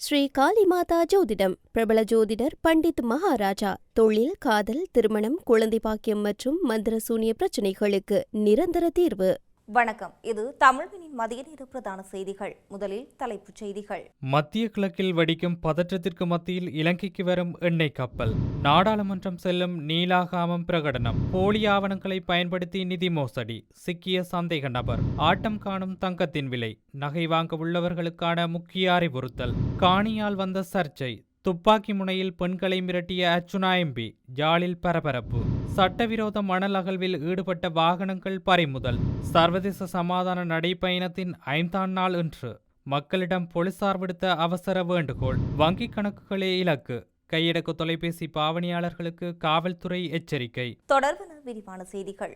ஸ்ரீ காளிமாதா ஜோதிடம் பிரபல ஜோதிடர் பண்டித் மகாராஜா. தொழில், காதல், திருமணம், குழந்தை பாக்கியம் மற்றும் மந்திர சூனிய பிரச்சினைகளுக்கு நிரந்தர தீர்வு. வணக்கம். இது தமிழ்வினின் மதிய நேர பிரதான செய்திகள். முதலில் தலைப்புச் செய்திகள். மத்திய கிழக்கில் வெடிக்கும் பதற்றத்திற்கு மத்தியில் இலங்கைக்கு வரும் எண்ணெய் கப்பல். நாடாளுமன்றம் செல்லும் நீலாகாமம் பிரகடனம். போலி ஆவணங்களை பயன்படுத்தி நிதி மோசடி சிக்கிய சந்தேக நபர். ஆட்டம் காணும் தங்கத்தின் விலை. நகை வாங்க உள்ளவர்களுக்கான முக்கிய அறிவுறுத்தல். காணியால் வந்த சர்ச்சை. துப்பாக்கி முனையில் பெண்களை மிரட்டிய அர்ச்சுனா எம்பி. யாழில் பரபரப்பு. சட்டவிரோத மணல் அகழ்வில் ஈடுபட்ட வாகனங்கள் பறிமுதல். சர்வதேச சமாதான நடைப்பயணத்தின் 5ஆம் நாள் இன்று. மக்களிடம் போலீசார் விடுத்த அவசர வேண்டுகோள். வங்கிக் கணக்குகளே இலக்கு. கையடக்கு தொலைபேசி பாவனையாளர்களுக்கு காவல்துறை எச்சரிக்கை. தொடர்பான விரிவான செய்திகள்.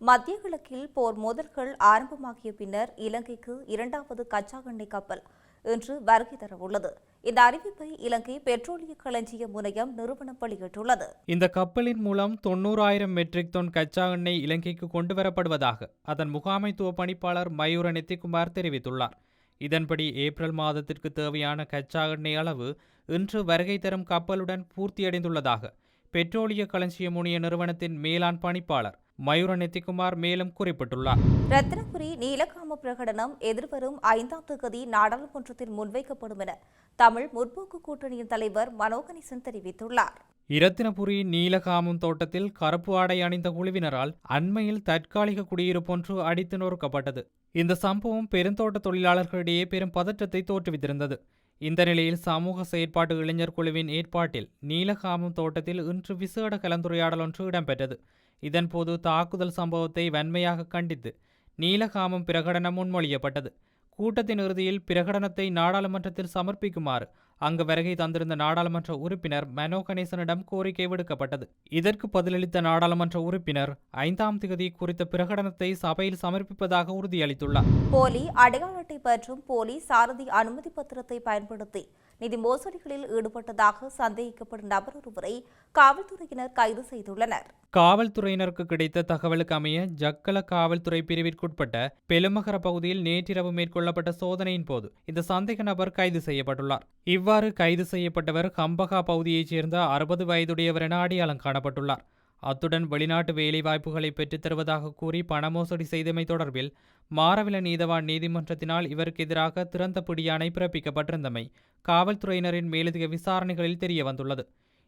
மத்திய கிழக்கில் போர் மோதல்கள் ஆரம்பமாகிய பின்னர் இலங்கைக்கு 2வது கச்சா எண்ணெய் கப்பல் இன்று வருகை தரவுள்ளது. இந்த அறிவிப்பை இலங்கை பெட்ரோலிய களஞ்சிய முனையம் நிறுவனம் வெளியிட்டுள்ளது. இந்த கப்பலின் மூலம் 90,000 மெட்ரிக் டன் கச்சா எண்ணெய் இலங்கைக்கு கொண்டுவரப்படுவதாக அதன் முகாமைத்துவ பணிப்பாளர் மயூர நெத்திக்குமார் தெரிவித்துள்ளார். இதன்படி ஏப்ரல் மாதத்திற்கு தேவையான கச்சா எண்ணெய் அளவு இன்று வருகை தரும் கப்பலுடன் பூர்த்தியடைந்துள்ளதாக பெட்ரோலிய களஞ்சிய முனைய நிறுவனத்தின் மேலாண் பணிப்பாளர் மயூர நெத்திக்குமார் மேலும் குறிப்பிட்டுள்ளார். ரத்தினபுரி நீலகாம பிரகடனம் எதிர்வரும் 5ஆம் தேதி நாடாளுமன்றத்தில் முன்வைக்கப்படும் என தமிழ் முற்போக்கு கூட்டணியின் தலைவர் மனோ கணேசன் தெரிவித்துள்ளார். இரத்தினபுரி நீலகாமம் தோட்டத்தில் கருப்பு ஆடை அணிந்த குழுவினரால் அண்மையில் தற்காலிக குடியிருப்பொன்று அடித்து நொறுக்கப்பட்டது. இந்த சம்பவம் பெருந்தோட்ட தொழிலாளர்களிடையே பெரும் பதற்றத்தை தோற்றுவித்திருந்தது. இந்த நிலையில் சமூக செயற்பாட்டு இளைஞர் குழுவின் ஏற்பாட்டில் நீலகாமம் தோட்டத்தில் இன்று விசேட கலந்துரையாடல் ஒன்று இடம்பெற்றது. இதன்போது தாக்குதல் சம்பவத்தை வன்மையாக கண்டித்து நீலகாமம் பிரகடனம் முன்மொழியப்பட்டது. கூட்டத்தின் இறுதியில் பிரகடனத்தை நாடாளுமன்றத்தில் சமர்ப்பிக்குமாறு அங்கு வருகை தந்திருந்த நாடாளுமன்ற உறுப்பினர் மனோ கணேசனிடம் கோரிக்கை விடுக்கப்பட்டது. இதற்கு பதிலளித்த நாடாளுமன்ற உறுப்பினர் 5ஆம் தேதி குறித்த பிரகடனத்தை சபையில் சமர்ப்பிப்பதாக உறுதியளித்துள்ளார். போலி அடையாள அட்டை மற்றும் போலி சாரதி அனுமதி பத்திரத்தை பயன்படுத்தி நிதி மோசடிகளில் ஈடுபட்டதாக சந்தேகிக்கப்படும் நபர் ஒருவரை காவல்துறையினர் கைது செய்துள்ளனர். காவல்துறையினருக்கு கிடைத்த தகவலுக்கு அமைய ஜக்கல காவல்துறை பிரிவிற்குட்பட்ட பெலுமகர பகுதியில் நேற்றிரவு மேற்கொள்ளப்பட்ட சோதனையின் போது இந்த சந்தேக நபர் கைது செய்யப்பட்டுள்ளார். இவ்வாறு கைது செய்யப்பட்டவர் கம்பகா பகுதியைச் சேர்ந்த 60 வயதுடையவர் என அடையாளம் காணப்பட்டுள்ளார். அத்துடன் வெளிநாட்டு வேலைவாய்ப்புகளை பெற்றுத் தருவதாக கூறி பண மோசடி செய்தமை தொடர்பில் மாரவில நீதவான் நீதிமன்றத்தினால் இவருக்கு எதிராக திறந்த பிடியாணை பிறப்பிக்கப்பட்டிருந்தமை காவல்துறையினரின் மேலதிக விசாரணைகளில் தெரிய வந்துள்ளது.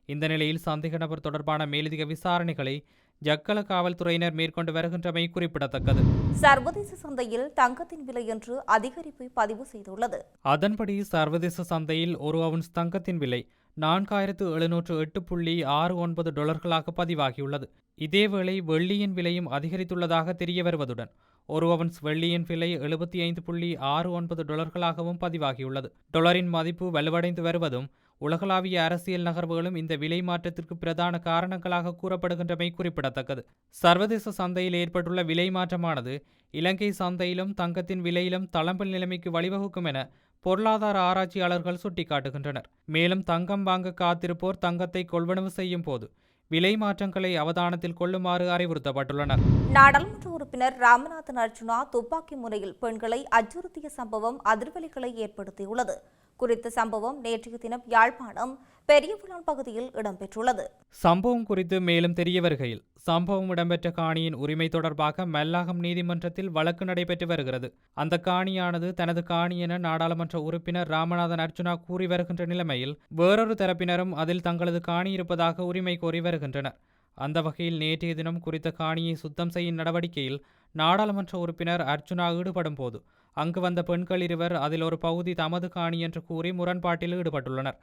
இந்த நிலையில் சந்தேக நபர் தொடர்பான மேலதிக விசாரணைகளை ஜக்கல காவல்துறையினர் மேற்கொண்டு வருகின்றமை குறிப்பிடத்தக்கது. சர்வதேச சந்தையில் தங்கத்தின் விலை என்று அதிகரிப்பை பதிவு செய்துள்ளது. அதன்படி சர்வதேச சந்தையில் ஒரு அவுன்ஸ் தங்கத்தின் விலை 4708.69 டாலர்களாக பதிவாகியுள்ளது. இதேவேளை வெள்ளியின் விலையும் அதிகரித்துள்ளதாக தெரிய வருவதுடன் ஒரு அவுன்ஸ் வெள்ளியின் விலை 75.69 டாலர்களாகவும் பதிவாகியுள்ளது. டாலரின் மதிப்பு வலுவடைந்து வருவதும் உலகளாவிய அரசியல் நகர்வுகளும் இந்த விலை மாற்றத்திற்கு பிரதான காரணங்களாக கூறப்படுகின்றமை குறிப்பிடத்தக்கது. சர்வதேச சந்தையில் ஏற்பட்டுள்ள விலை மாற்றமானது இலங்கை சந்தையிலும் தங்கத்தின் விலையிலும் தளம்பல் நிலைமைக்கு வழிவகுக்கும் என பொருளாதார ஆராய்ச்சியாளர்கள் சுட்டிக்காட்டுகின்றனர். மேலும் தங்கம் வாங்க காத்திருப்போர் தங்கத்தை கொள்வனவு செய்யும் போது விலை மாற்றங்களை அவதானத்தில் கொள்ளுமாறு அறிவுறுத்தப்பட்டுள்ளனர். நாடாளுமன்ற உறுப்பினர் ராமநாதன் அர்ச்சுனா துப்பாக்கி முனையில் பெண்களை அச்சுறுத்திய சம்பவம் அதிர்வலைகளை ஏற்படுத்தியுள்ளது. குறித்த சம்பவம் நேற்றைய தினம் யாழ்ப்பாணம் பெரியபுலான் பகுதியில் இடம்பெற்றுள்ளது. சம்பவம் குறித்து மேலும் தெரிய வருகையில் சம்பவம் இடம்பெற்ற காணியின் உரிமை தொடர்பாக மல்லாகம் நீதிமன்றத்தில் வழக்கு நடைபெற்று வருகிறது. அந்த காணியானது தனது காணி என நாடாளுமன்ற உறுப்பினர் ராமநாதன் அர்ச்சுனா கூறி வருகின்ற நிலைமையில் வேறொரு தரப்பினரும் அதில் தங்களது காணி இருப்பதாக உரிமை கோரி வருகின்றனர். அந்த வகையில் நேற்றைய தினம் குறித்த காணியை சுத்தம் செய்யும் நடவடிக்கையில் நாடாளுமன்ற உறுப்பினர் அர்ச்சுனா ஈடுபடும் போது அங்கு வந்த பெண்கள் இருவர் அதில் ஒரு பகுதி தமது காணி என்று கூறி முரண்பாட்டில் ஈடுபட்டுள்ளனர்.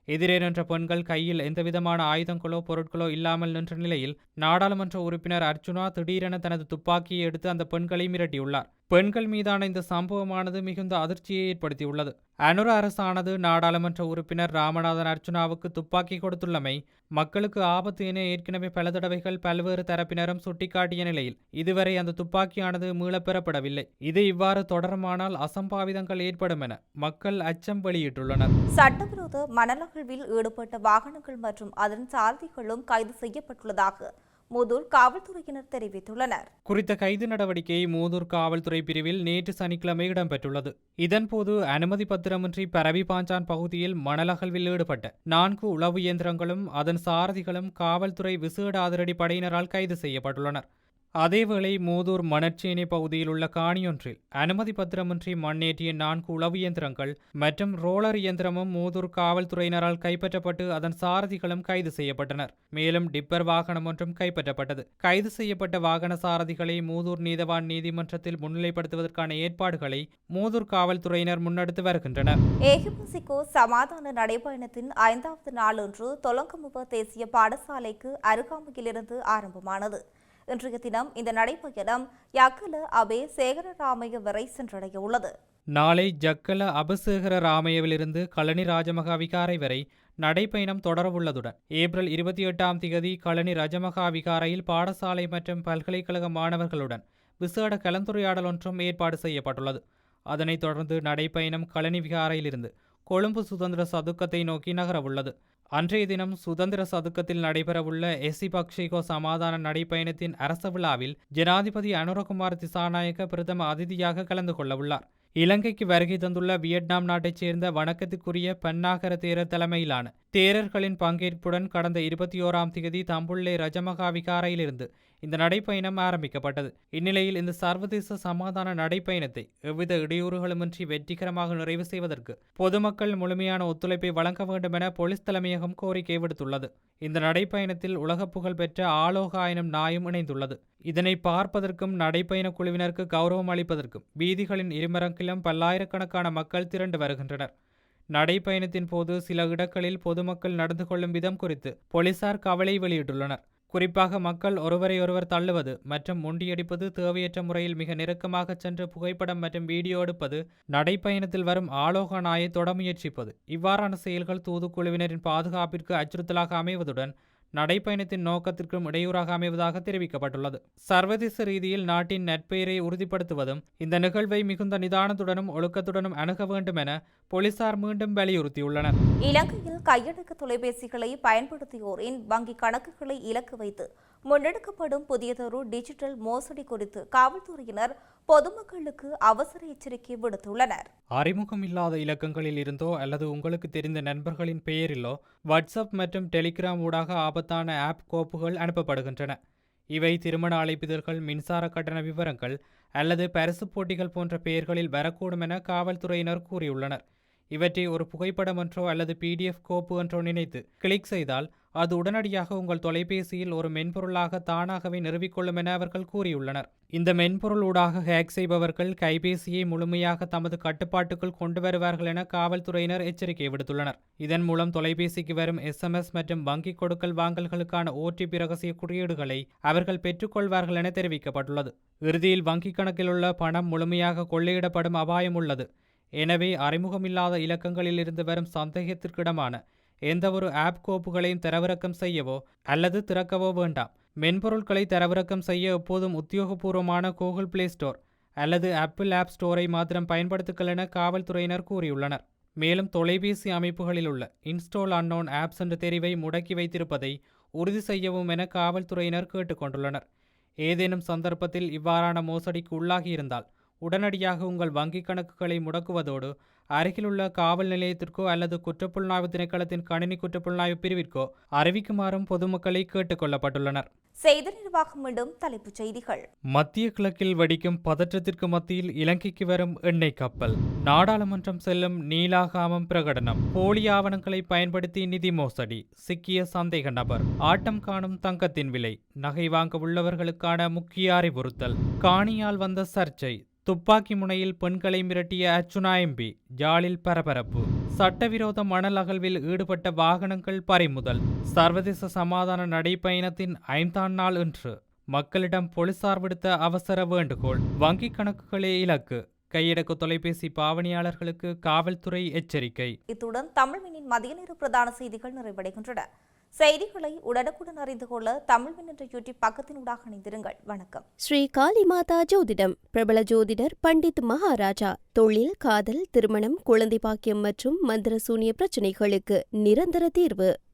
எதிரே நின்ற பெண்கள் கையில் எந்தவிதமான ஆயுதங்களோ பொருட்களோ இல்லாமல் நின்ற நிலையில் நாடாளுமன்ற உறுப்பினர் அர்ச்சுனா திடீரென தனது துப்பாக்கியை எடுத்து அந்த பெண்களை மிரட்டியுள்ளார். பெண்கள் மீதான இந்த சம்பவமானது மிகுந்த அதிர்ச்சியை ஏற்படுத்தியுள்ளது. அனுர அரசானது நாடாளுமன்ற உறுப்பினர் ராமநாதன் அர்ச்சுனாவுக்கு துப்பாக்கி கொடுத்துள்ளமை மக்களுக்கு ஆபத்து என ஏற்கனவே பல தடவைகள் பல்வேறு தரப்பினரும் சுட்டிக்காட்டிய நிலையில் இதுவரை அந்த துப்பாக்கியானது மீளப்பெறப்படவில்லை. இது இவ்வாறு தொடருமானால் அசம்பாவிதங்கள் ஏற்படும் என மக்கள் அச்சம் வெளியிட்டுள்ளனர். சட்டவிரோத மணல் அகழ்வில் ஈடுபட்ட வாகனங்கள் மற்றும் அதன் சாரதிகளும் கைது செய்யப்பட்டுள்ளதாக மூதூர் காவல்துறையினர் தெரிவித்துள்ளனர். குறித்த கைது நடவடிக்கை மூதூர் காவல்துறை பிரிவில் நேற்று சனிக்கிழமை இடம்பெற்றுள்ளது. இதன்போது அனுமதி பத்திரமின்றி பரவி பாஞ்சான் பகுதியில் மணல் அகழ்வில் ஈடுபட்ட 4 உளவு இயந்திரங்களும் அதன் சாரதிகளும் காவல்துறை விசேட அதிரடி படையினரால் கைது செய்யப்பட்டுள்ளனர். அதேவேளை மூதூர் மணற்சேனை பகுதியில் உள்ள காணியொன்றில் அனுமதி பத்திரமின்றி மண்ணேற்றிய 4 உளவு இயந்திரங்கள் மற்றும் ரோலர் இயந்திரமும் மூதூர் காவல்துறையினரால் கைப்பற்றப்பட்டு அதன் சாரதிகளும் கைது செய்யப்பட்டனர். மேலும் டிப்பர் வாகனம் ஒன்றும் கைப்பற்றப்பட்டது. கைது செய்யப்பட்ட வாகன சாரதிகளை மூதூர் நீதவான் நீதிமன்றத்தில் முன்னிலைப்படுத்துவதற்கான ஏற்பாடுகளை மூதூர் காவல்துறையினர் முன்னெடுத்து வருகின்றனர். ஏகபசிகோ சமாதான நடைபயணத்தின் 5வது நாளொன்று தொலங்கமுவ தேசிய பாடசாலைக்கு அருகாமையிலிருந்து ஆரம்பமானது. இன்றைய தினம் இந்த நடைபயணம் யக்கல அபே சேகரராமைய வரை சென்றடைய உள்ளது. நாளை ஜக்கல அபசேகர ராமையவிலிருந்து கழனி ராஜமகா விகாரை வரை நடைப்பயணம் தொடரவுள்ளதுடன் ஏப்ரல் 28ஆம் தேதி கழனி ராஜமகா விகாரையில் பாடசாலை மற்றும் பல்கலைக்கழக மாணவர்களுடன் விசேட கலந்துரையாடல் ஒன்றும் ஏற்பாடு செய்யப்பட்டுள்ளது. அதனைத் தொடர்ந்து நடைப்பயணம் கழனி விகாரையிலிருந்து கொழும்பு சுதந்திர சதுக்கத்தை நோக்கி நகரவுள்ளது. அன்றைய தினம் சுதந்திர சதுக்கத்தில் நடைபெறவுள்ள எசிபக்ஷிகோ சமாதான நடைப்பயணத்தின் அரச விழாவில் ஜனாதிபதி அனுரகுமார் திசாநாயக்க பிரதம அதிதியாக கலந்து கொள்ளவுள்ளார். இலங்கைக்கு வருகை தந்துள்ள வியட்நாம் நாட்டைச் சேர்ந்த வணக்கத்துக்குரிய பன்னாகர தேரர் தலைமையிலான தேரர்களின் பங்கேற்புடன் கடந்த 21ஆம் தேதி தம்புள்ளை ரஜமகா விகாரையிலிருந்து இந்த நடைப்பயணம் ஆரம்பிக்கப்பட்டது. இந்நிலையில் இந்த சர்வதேச சமாதான நடைப்பயணத்தை எவ்வித இடையூறுகளுமின்றி வெற்றிகரமாக நிறைவு செய்வதற்கு பொதுமக்கள் முழுமையான ஒத்துழைப்பை வழங்க வேண்டும் என போலீஸ் தலைமையகம் கோரிக்கை விடுத்துள்ளது. இந்த நடைப்பயணத்தில் உலக புகழ் பெற்ற ஆலோகா எனும் நாயும் இணைந்துள்ளது. இதனை பார்ப்பதற்கும் நடைப்பயண குழுவினருக்கு கௌரவம் அளிப்பதற்கும் வீதிகளின் இருமரங்கிலும் பல்லாயிரக்கணக்கான மக்கள் திரண்டு வருகின்றனர். நடைப்பயணத்தின் போது சில இடங்களில் பொதுமக்கள் நடந்து கொள்ளும் விதம் குறித்து போலீசார் கவலை வெளியிட்டுள்ளனர். குறிப்பாக மக்கள் ஒருவரையொருவர் தள்ளுவது மற்றும் முண்டியடிப்பது, தேவையற்ற முறையில் மிக நெருக்கமாக சென்று புகைப்படம் மற்றும் வீடியோ எடுப்பது, நடைப்பயணத்தில் வரும் ஆலோக நாயை தொட முயற்சிப்பது, இவ்வாறான செயல்கள் தூதுக்குழுவினரின் பாதுகாப்பிற்கு அச்சுறுத்தலாக அமைவதுடன் நடைப்பயணத்தின் நோக்கத்திற்கும் இடையூறாக அமைவதாக தெரிவிக்கப்பட்டுள்ளது. சர்வதேச ரீதியில் நாட்டின் நற்பெயரை உறுதிப்படுத்துவதும் இந்த நிகழ்வை மிகுந்த நிதானத்துடனும் ஒழுக்கத்துடனும் அணுக வேண்டும் என போலீசார் மீண்டும் வலியுறுத்தியுள்ளனர். இலங்கையில் கையடக்க தொலைபேசிகளை பயன்படுத்தியோரின் வங்கிக் கணக்குகளை இலக்கு வைத்து முன்னெடுக்கப்படும் புதியதொரு டிஜிட்டல் மோசடி குறித்து காவல்துறையினர் பொதுமக்களுக்கு அவசர எச்சரிக்கை விடுத்துள்ளனர். அறிமுகம் இல்லாத இலக்கங்களில் இருந்தோ அல்லது உங்களுக்கு தெரிந்த நண்பர்களின் பெயரிலோ வாட்ஸ்அப் மற்றும் டெலிகிராம் ஊடாக ஆபத்தான ஆப் கோப்புகள் அனுப்பப்படுகின்றன. இவை திருமண அழைப்பிதழ்கள், மின்சார கட்டண விவரங்கள் அல்லது பரிசு போட்டிகள் போன்ற பெயர்களில் வரக்கூடும் என காவல்துறையினர் கூறியுள்ளனர். இவற்றை ஒரு புகைப்படம் ஒன்றோ அல்லது PDF கோப்பு ஒன்றோ நினைத்து கிளிக் செய்தால் அது உடனடியாக உங்கள் தொலைபேசியில் ஒரு மென்பொருளாக தானாகவே நிறுவிக்கொள்ளும் என அவர்கள் கூறியுள்ளனர். இந்த மென்பொருள் ஊடாக ஹேக் செய்பவர்கள் கைபேசியை முழுமையாக தமது கட்டுப்பாட்டுக்குள் கொண்டு வருவார்கள் என காவல்துறையினர் எச்சரிக்கை விடுத்துள்ளனர். இதன் மூலம் தொலைபேசிக்கு வரும் SMS மற்றும் வங்கி கொடுக்கல் வாங்கல்களுக்கான OTP ரகசிய குறியீடுகளை அவர்கள் பெற்றுக்கொள்வார்கள் என தெரிவிக்கப்பட்டுள்ளது. இறுதியில் வங்கிக் கணக்கில் உள்ள பணம் முழுமையாக கொள்ளையிடப்படும் அபாயம் உள்ளது. எனவே அறிமுகமில்லாத இலக்கங்களில் இருந்து வரும் சந்தேகத்திற்கிடமான எந்தவொரு ஆப் கோப்புகளையும் தரவிறக்கம் செய்யவோ அல்லது திறக்கவோ வேண்டாம். மென்பொருட்களை தரவிறக்கம் செய்ய எப்போதும் உத்தியோகபூர்வமான கூகுள் பிளே ஸ்டோர் அல்லது ஆப்பிள் ஆப் ஸ்டோரை மாத்திரம் பயன்படுத்துங்கள் என காவல்துறையினர் கூறியுள்ளனர். மேலும் தொலைபேசி அமைப்புகளில் உள்ள இன்ஸ்டால் அன்னோன் ஆப்ஸ் என்ற தெரிவை முடக்கி வைத்திருப்பதை உறுதி செய்யவும் என காவல்துறையினர் கேட்டுக்கொண்டுள்ளனர். ஏதேனும் சந்தர்ப்பத்தில் இவ்வாறான மோசடிக்கு உள்ளாகியிருந்தால் உடனடியாக உங்கள் வங்கிக் கணக்குகளை முடக்குவதோடு அருகிலுள்ள காவல் நிலையத்திற்கோ அல்லது குற்றப்புலனாய்வு திணைக்களத்தின் கணினி குற்றப்புலனாய்வு பிரிவிற்கோ அறிவிக்குமாறும் பொதுமக்களை கேட்டுக் கொள்ளப்பட்டுள்ளனர். செய்தி நிர்வாகம் மீண்டும் தலைப்புச் செய்திகள். மத்திய கிழக்கில் வெடிக்கும் பதற்றத்திற்கு மத்தியில் இலங்கைக்கு வரும் எண்ணெய் கப்பல், நாடாளுமன்றம் செல்லும் நீலாகாமம் பிரகடனம், போலி ஆவணங்களை பயன்படுத்தி நிதி மோசடி, சிக்கிய சந்தேக நபர், ஆட்டம் காணும் தங்கத்தின் விலை, நகை வாங்க உள்ளவர்களுக்கான முக்கிய அறிவுறுத்தல், காணியால் வந்த சர்ச்சை, துப்பாக்கி முனையில் பெண்களை மிரட்டிய அர்ச்சுனா MP, ஜாலில் பரபரப்பு, சட்டவிரோத மணல் அகழ்வில் ஈடுபட்ட வாகனங்கள் பறிமுதல், சர்வதேச சமாதான நடைப்பயணத்தின் 5ஆம் நாள் இன்று மக்களிடம் போலீசார் விடுத்த அவசர வேண்டுகோள், வங்கிக் கணக்குகளே இலக்கு, கையடக்க தொலைபேசி பாவனையாளர்களுக்கு காவல்துறை எச்சரிக்கை. இத்துடன் தமிழ்மினின் மதிய நேர பிரதான செய்திகள் நிறைவடைகின்றன. செய்திகளை உடனுக்குடன் அறிந்து கொள்ள தமிழ்மின் என்ற யூடியூப் பக்கத்தினூடாக இணைந்திருங்கள். வணக்கம். ஸ்ரீ காளிமாதா ஜோதிடம் பிரபல ஜோதிடர் பண்டித் மகாராஜா. தொழில், காதல், திருமணம், குழந்தை பாக்கியம் மற்றும் மந்திர சூனிய பிரச்சனைகளுக்கு நிரந்தர தீர்வு.